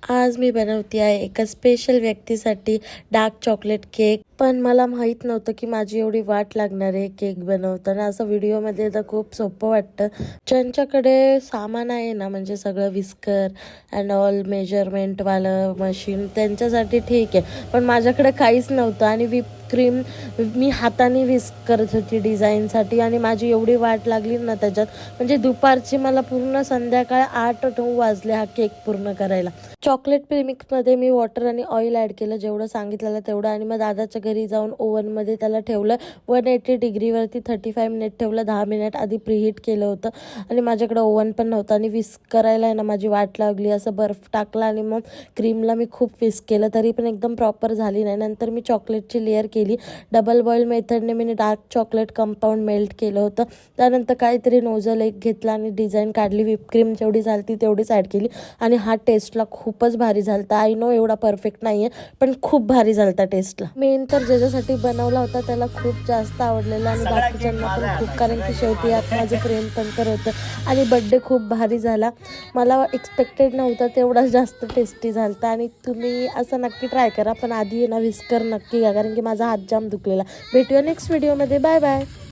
आज मी बनवते आहे एका स्पेशल व्यक्तीसाठी डार्क चॉकलेट केक. पण मला माहीत नव्हतं की माझी एवढी वाट लागणार आहे केक बनवताना. असं व्हिडिओमध्ये तर खूप सोपं वाटतं. ज्यांच्याकडे सामान आहे ना, म्हणजे सगळं विस्कर अँड ऑल मेजरमेंटवालं मशीन, त्यांच्यासाठी ठीक आहे. पण माझ्याकडे काहीच नव्हतं आणि व्हिप क्रीम मी हाताने विस्क करत होती डिझाईनसाठी आणि माझी एवढी वाट लागली ना त्याच्यात, म्हणजे दुपारची मला पूर्ण संध्याकाळ 8-9 वाजले हा केक पूर्ण करायला. चॉकलेट प्रीमिक्समध्ये मी वॉटर आणि ऑइल ॲड केलं, जेवढं सांगितलेलं तेवढं, आणि मग दादाच्या घरी जाऊन ओव्हनमध्ये त्याला ठेवलं. 180 डिग्रीवरती 35 मिनिट ठेवलं. 10 मिनिट आधी प्रीहीट केलं होतं आणि माझ्याकडे ओव्हन पण नव्हतं आणि विस्क करायला आहे ना माझी वाट लागली. असं बर्फ टाकला आणि मग क्रीमला मी खूप विस्क केलं, तरी पण एकदम प्रॉपर झाली नाही. नंतर मी चॉकलेटची लेअर केली. डबल बॉईल मेथडने मी डार्क चॉकलेट कंपाऊंड मेल्ट केलं होतं. त्यानंतर काहीतरी नोझल एक घेतला आणि डिझाईन काढली. व्हिप क्रीम जेवढी झाली तेवढीच ॲड केली आणि हा टेस्टला खूपच भारी झालता. आय नो एवढा परफेक्ट नाही आहे, पण खूप भारी झालता टेस्टला. मेन तर ज्याच्यासाठी बनवला होता त्याला खूप जास्त आवडलेला आणि बाकीच्यांना पण खूप, कारण की शेवटी यात माझं प्रेम पण तर होतं. आणि बड्डे खूप भारी झाला. मला एक्सपेक्टेड नव्हतं तेवढा जास्त टेस्टी झालता. आणि तुम्ही असं नक्की ट्राय करा, पण आधी ना विस्कर नक्की घ्या, कारण की माझा हात जाम दुखलेला. भेटूया नेक्स्ट व्हिडिओमध्ये. Bye bye.